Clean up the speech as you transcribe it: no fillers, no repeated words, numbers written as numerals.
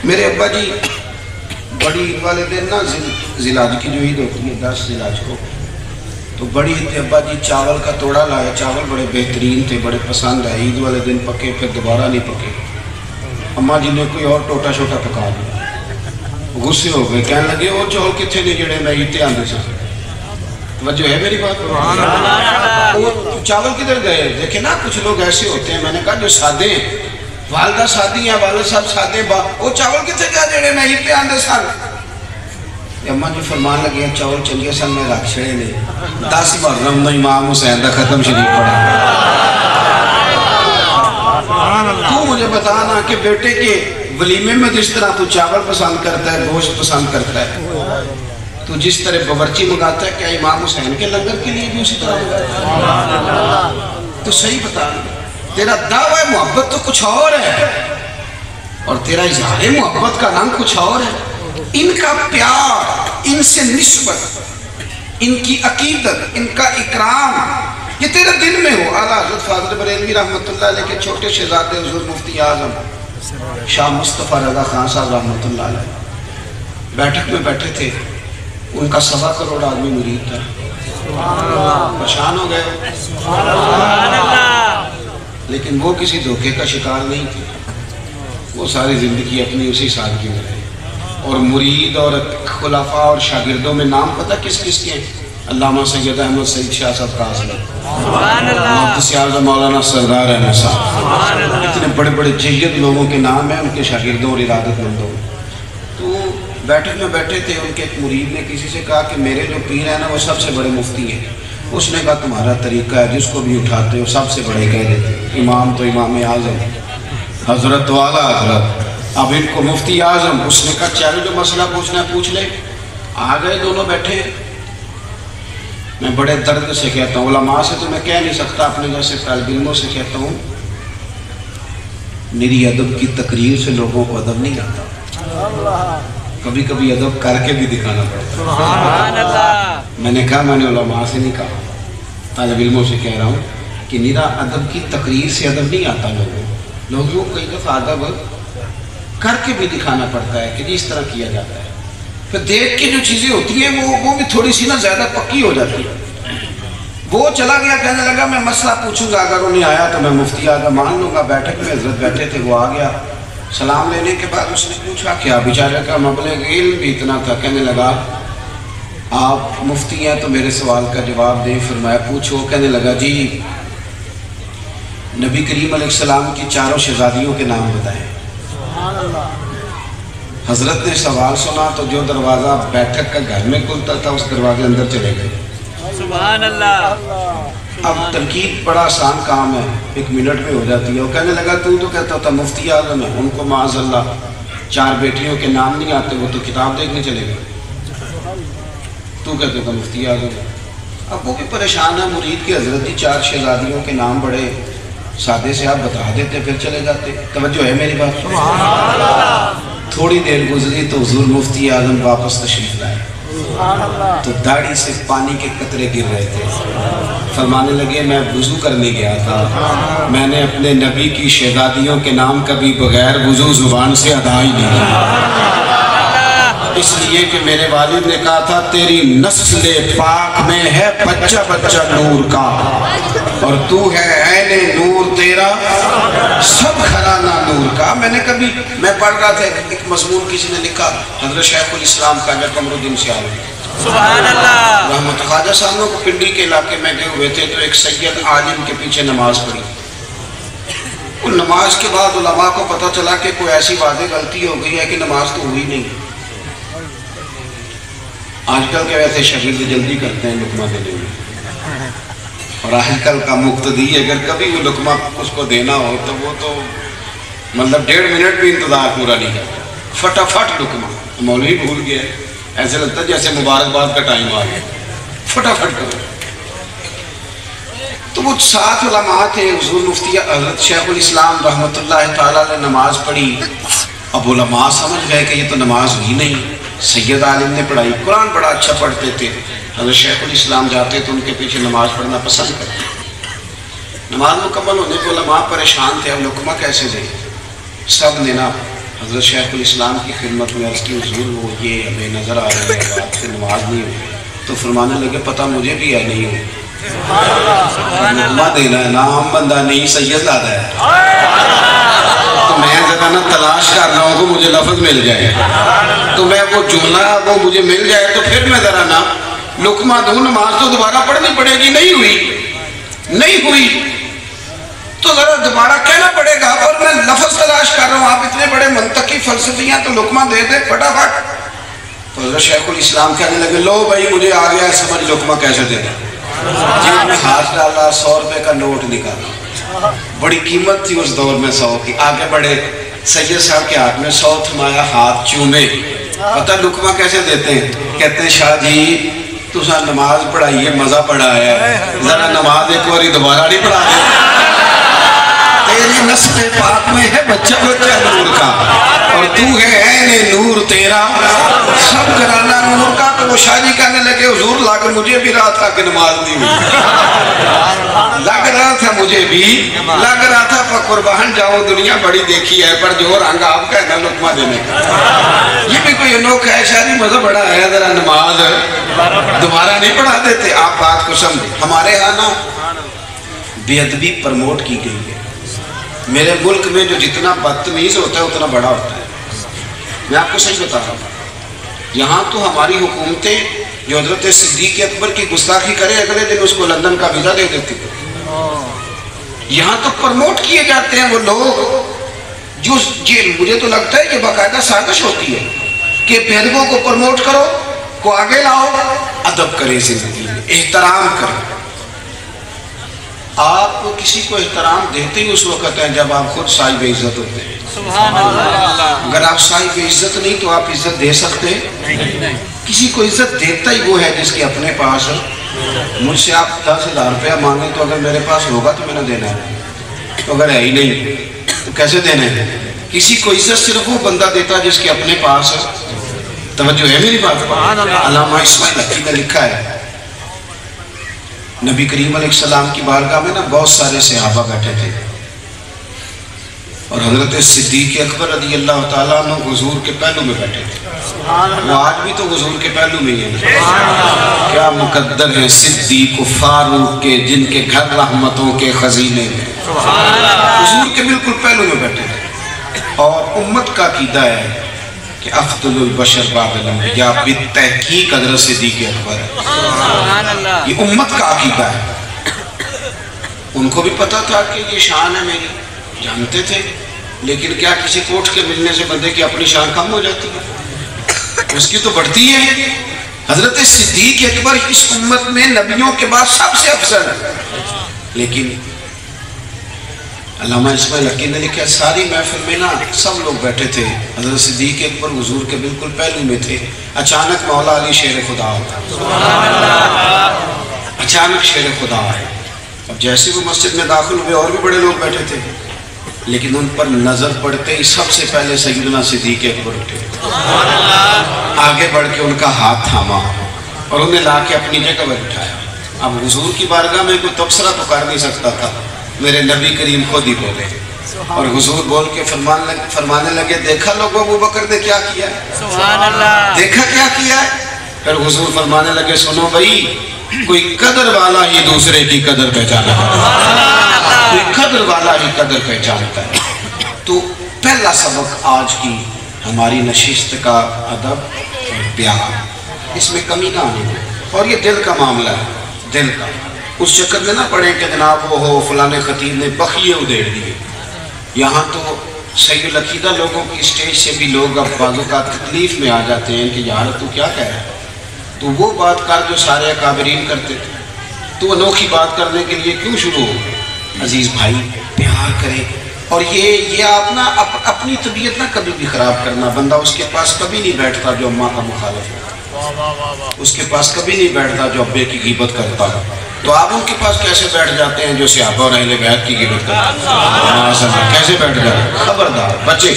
میرے ابا جی بڑی عید والے دن نا ذیلاج کی جو عید ہوتی ہے 10 ذیلاج کو، تو بڑی عید ابا جی چاول کا توڑا لایا. چاول بڑے بہترین تھے، بڑے پسند ہے. عید والے دن پکے پھر دوبارہ نہیں پکے. اماں جی نے کوئی اور ٹوٹا شوٹا پکا دیا. غصے ہو گئے، کہنے لگے وہ چول کتنے نے جڑے میں عید تے آندے سن. توجہ ہے میری بات؟ وہ چاول کدھر گئے؟ دیکھیں نا کچھ لوگ ایسے ہوتے ہیں. میں نے کہا جو سادے ہیں، والدہ سادی ہیں، والد صاحب سادے، وہ چاول کتنے گیا جڑے میں عید تے آندے سن. اماں جی فرمان لگے چاول چلیے سن میں رکھ چھڑے نے 10 بار رمضان امام حسین دا ختم شریف پڑھا. تو مجھے بتانا کہ بیٹے کے ولیمے میں جس طرح تو چاول پسند کرتا ہے، گوشت پسند کرتا ہے، تو جس طرح باورچی منگاتا ہے، کیا امام حسین کے لنگر کے لیے بھی اسی طرح منگاتا ہے؟ تو صحیح بتانا، تیرا دعوی محبت تو کچھ اور ہے اور تیرا اظہار محبت کا نام کچھ اور ہے. ان کا پیار، ان سے نسبت، ان کی عقیدت، ان کا اکرام یہ تیرے دل میں ہو. اعلیٰ حضرت فاضل بریلوی رحمۃ اللہ علیہ کے چھوٹے شہزادے حضور مفتی اعظم شاہ مصطفیٰ رضا خان صاحب رحمۃ اللہ علیہ بیٹھک میں بیٹھے تھے. ان کا 1.25 کروڑ آدمی مرید تھا. پریشان ہو گئے، لیکن وہ کسی دھوکے کا شکار نہیں تھے. وہ ساری زندگی اپنی اسی سادگی میں رہے. اور مرید اور خلفاء اور شاگردوں میں نام پتہ کس کس کے ہیں؟ علامہ سید احمد سعید شاہ صاحب قاسمی، محدث اعظم مولانا سردار احمد صاحب، اتنے بڑے بڑے جید لوگوں کے نام ہیں ان کے شاگردوں اور ارادت مندوں. تو بیٹھک میں بیٹھے تھے. ان کے ایک مرید نے کسی سے کہا کہ میرے جو پیر ہیں نا وہ سب سے بڑے مفتی ہیں. اس نے کہا تمہارا طریقہ ہے، جس کو بھی اٹھاتے ہو سب سے بڑے کہہ دیتے. امام تو امام اعظم حضرت والا حضرت، اب ان کو مفتی اعظم. اس نے کہا چلو جو مسئلہ پوچھنا ہے پوچھ لے. آ گئے دونوں بیٹھے. میں بڑے درد سے کہتا ہوں، علماء سے تو میں کہہ نہیں سکتا، اپنے جیسے طالب علموں سے کہتا ہوں، میری ادب کی تقریر سے لوگوں کو ادب نہیں آتا. کبھی کبھی ادب کر کے بھی دکھانا پڑتا. میں نے کہا، میں نے علماء سے نہیں کہا، طالب علموں سے کہہ رہا ہوں کہ میرا ادب کی تقریر سے ادب نہیں آتا. لوگوں کو کئی دفعہ ادب کر کے بھی دکھانا پڑتا ہے کہ جس طرح کیا جاتا ہے. پھر دیکھ کے جو چیزیں ہوتی ہیں وہ بھی تھوڑی سی نا زیادہ پکی ہو جاتی ہے. وہ چلا گیا، کہنے لگا میں مسئلہ پوچھوں گا، اگر وہ نہیں آیا تو میں مفتی اعظم مان لوں گا. بیٹھک میں حضرت بیٹھے تھے، وہ آ گیا. سلام لینے کے بعد اس نے پوچھا کیا بیچارے کا مبلغ علم بھی اتنا تھا. کہنے لگا آپ مفتی ہیں تو میرے سوال کا جواب دیں. فرمایا پوچھو. کہنے لگا جی نبی کریم علیہ السلام کی 4 شہزادیوں کے نام بتائیں. حضرت نے سوال سنا تو جو دروازہ بیٹھک کا گھر میں کھلتا تھا اس دروازے اندر چلے گئے. سبحان اللہ. اب تنقید بڑا آسان کام ہے، 1 منٹ میں ہو جاتی ہے. وہ کہنے لگا تو کہتا تھا مفتی اعظم ہے، ان کو معاذ اللہ 4 بیٹیوں کے نام نہیں آتے، وہ تو کتاب دیکھنے چلے گئے. تو کہتا تھا مفتی اعظم. اب وہ بھی پریشان ہے، مرید کی حضرت کی 4 شہزادیوں کے نام بڑے سادے سے آپ بتا دیتے پھر چلے جاتے. توجہ ہے میری بات؟ تھوڑی دیر گزری تو حضور مفتی اعظم واپس تشریف لائے تو داڑھی سے پانی کے قطرے گر رہے تھے. فرمانے لگے میں وضو کرنے گیا تھا، میں نے اپنے نبی کی شہزادیوں کے نام کبھی بغیر وضو زبان سے ادا ہی نہیں کیا، اس لیے کہ میرے والد نے کہا تھا تیری نسل پاک میں ہے بچہ بچہ نور کا، اور تو ہے عین نور تیرا سب گھرانہ نور کا. میں پڑھ رہا تھا ایک مضمون کسی نے لکھا، حضرت شیخ الاسلام خواجہ قمر الدین سیالوی سبحان اللہ رحمت. خواجہ صاحب کو پنڈی کے علاقے میں گئے ہوئے تھے تو ایک سید عالم کے پیچھے نماز پڑھی. ان نماز کے بعد علماء کو پتہ چلا کہ کوئی ایسی واضح غلطی ہو گئی ہے کہ نماز تو ہوئی نہیں. آج کل کے ویسے شاگرد جلدی کرتے ہیں لقمہ دینے میں، اور آج کل کا مقتدی اگر کبھی وہ لقمہ اس کو دینا ہو تو وہ تو مطلب 1.5 منٹ بھی انتظار پورا نہیں کرتا، فٹافٹ لقمہ. مولوی بھول گیا، ایسے لگتا ہے جیسے مبارکباد کا ٹائم آ گیا، فٹافٹ کرو. تو وہ 7 علماء تھے. حضور مفتی حضرت شیخ الاسلام رحمۃ اللہ تعالیٰ نے نماز پڑھی. اب علماء سمجھ گئے کہ یہ تو نماز ہوئی نہیں. سید عالم نے پڑھائی، قرآن بڑا اچھا پڑھتے تھے. حضرت شیخ الاسلام جاتے تو ان کے پیچھے نماز پڑھنا پسند کرتے. نماز مکمل ہونے پہ علماء پریشان تھے، اب لقمہ کیسے دیں. سب نے نا حضرت شیخ الاسلام کی خدمت میں عرض کی حضور وہ یہ ہمیں نظر آ رہی ہے بات سے نماز نہیں ہوئی، تو فرمانے لگے پتہ مجھے بھی ہے نہیں ہوئی، لقمہ دینا ہے، نام بندہ نہیں سید لادا ہے، تو میں ذرا نا تلاش کر رہا ہوں کہ مجھے لفظ مل جائے، تو میں وہ جملہ وہ مجھے مل جائے تو پھر میں ذرا نا لقمہ دوں، نماز تو دوبارہ پڑھنی پڑے گی، نہیں ہوئی تو ذرا دوبارہ کہنا پڑے گا، اور میں لفظ تلاش کر رہا ہوں، آپ اتنے بڑے منطقی فلسفی ہیں تو لقمہ دے دے فٹافٹ۔ تو حضرت شیخ الاسلام کہنے لگے لو بھائی مجھے آ گیا ہے سمجھ، لقمہ کیسے دینا۔ جیب میں ہاتھ ڈالا، 100 روپے کا نوٹ نکالا، بڑی قیمت تھی اس دور میں 100 کی، آگے بڑے سید صاحب کے ہاتھ میں 100 تھمایا، ہاتھ چومے، پتہ لقمہ کیسے دیتے ہیں، کہتے ہیں شاہ جی تو سا نماز پڑھائیے، مزہ پڑھایا ہے، ذرا نماز ایک باری دوبارہ نہیں پڑھا دے، تیری نسل پاک میں ہے بچہ بچہ نور کا، اور تو ہے عین نور تیرا سب گھرانہ نور کا۔ تو وہ شاہ جی کہنے لگے حضور لگ مجھے بھی رہا تھا کہ نماز نہیں ہوئی، لگ رہا تھا مجھے بھی، لگ رہا تھا پر قربان جاؤ دنیا بڑی دیکھی ہے، پر جو رنگ آپ کا ہے نا لقمہ دینے کا، یہ بھی کوئی انوکھا ہے، شاہ جی مزہ بڑا ہے، ذرا نماز دوبارہ نہیں پڑھا دیتے۔ آپ بات کو سمجھیں، ہمارے ہاں نا بے ادبی پرموٹ کی گئی ہے، میرے ملک میں جو جتنا بدتمیز ہوتا ہے اتنا بڑا ہوتا ہے، میں آپ کو صحیح بتا رہا ہوں۔ یہاں تو ہماری حکومتیں جو حضرت صدیق اکبر کی گستاخی کرے اگلے دن اس کو لندن کا ویزا دے دیتی ہے۔ یہاں تو پرموٹ کیے جاتے ہیں وہ لوگ جو مجھے تو لگتا ہے کہ باقاعدہ سازش ہوتی ہے کہ بےادبوں کو پرموٹ کرو، کو آگے لاؤ، ادب کرے زندگی میں، احترام کرے۔ آپ کسی کو احترام دیتے ہی اس وقت ہیں جب آپ خود صاحب عزت ہوتے ہیں۔ اگر آپ صاحب عزت نہیں تو آپ عزت دے سکتے ہیں؟ کسی کو عزت دیتا ہی وہ ہے جس کے اپنے پاس ہے۔ مجھ سے آپ 10,000 روپیہ مانگیں تو اگر میرے پاس ہوگا تو میں نے دینا ہے، تو اگر ہے ہی نہیں تو کیسے دینا ہے؟ کسی کو عزت صرف وہ بندہ دیتا جس کے اپنے پاس ہے۔ توجہ ہے میری بات پر؟ علامہ اسماعیل حقی نے لکھا ہے نبی کریم علیہ السلام کی بارگاہ میں نا بہت سارے صحابہ بیٹھے تھے، اور حضرت صدیق اکبر رضی اللہ تعالیٰ عنہ حضور کے پہلو میں بیٹھے تھے، وہ آج بھی تو حضور کے پہلو میں ہی ہیں۔ کیا مقدر ہے صدیق و فاروق کے جن کے گھر رحمتوں کے خزینے ہیں، حضور کے بالکل پہلو میں بیٹھے تھے۔ اور امت کا عقیدہ ہے کہ افضل البشر بعد الانبیاء بالتحقیق حضرت صدیق اکبر ہے، یہ امت کا عقیدہ ہے۔ ان کو بھی پتا تھا کہ یہ شان ہے میری، جانتے تھے، لیکن کیا کسی کوٹ کے ملنے سے بندے کی اپنی شان کم ہو جاتی ہے؟ اس کی تو بڑھتی ہے۔ حضرت صدیق اکبر اس امت میں نبیوں کے بعد سب سے افضل ہے، لیکن علامہ اسماعیل حقی نے لکھا ساری محفل میں نا سب لوگ بیٹھے تھے، حضرت صدیق اکبر حضور کے بالکل پہلو میں تھے، اچانک مولا علی شیر خدا ہوتا، اچانک شیر خدا آئے۔ اب جیسے وہ مسجد میں داخل ہوئے اور بھی بڑے لوگ بیٹھے تھے، لیکن ان پر نظر پڑتے ہی سب سے پہلے سیدنا صدیق اکبر اٹھے، آگے بڑھ کے ان کا ہاتھ تھاما اور انہیں لا کے اپنی جگہ پر بٹھایا۔ اب حضور کی بارگاہ میں کوئی تبصرہ تو کر نہیں سکتا تھا، میرے نبی کریم خود ہی بولے، اور حضور بول کے فرمانے لگے دیکھا لوگو ابو بکر نے کیا کیا ہے، دیکھا کیا کیا ہے۔ پھر حضور فرمانے لگے سنو بھائی، کوئی قدر والا ہی دوسرے کی قدر پہچانا ہے، کوئی قدر والا ہی قدر پہچانتا ہے۔ تو پہلا سبق آج کی ہماری نشست کا ادب اور پیار، اس میں کمی نہ آنے، اور یہ دل کا معاملہ ہے، دل کا۔ اس چکر میں نہ پڑھیں کہ جناب وہ ہو فلانے خطیب نے بخیے ادھیڑ دیے۔ یہاں تو سید العقیدہ لوگوں کی اسٹیج سے بھی لوگ اب بعض اوقات تکلیف میں آ جاتے ہیں کہ یار تو کیا کہہ رہا ہے، تو وہ بات کر جو سارے اکابرین کرتے تھے، تو انوکھی بات کرنے کے لیے کیوں شروع ہو؟ عزیز بھائی پیار کریں، اور یہ آپ نا اپنی طبیعت نہ کبھی بھی خراب کرنا۔ بندہ اس کے پاس کبھی نہیں بیٹھتا جو اماں کا مخالف ہے، اس کے پاس کبھی نہیں بیٹھتا جو ابے کی غیبت کرتا ہے، تو آپ ان کے پاس کیسے بیٹھ جاتے ہیں جو صحابہ اور اہل بیت کی غیبت کرتے ہیں؟ کیسے بیٹھ جاتے ہیں؟ خبردار بچے۔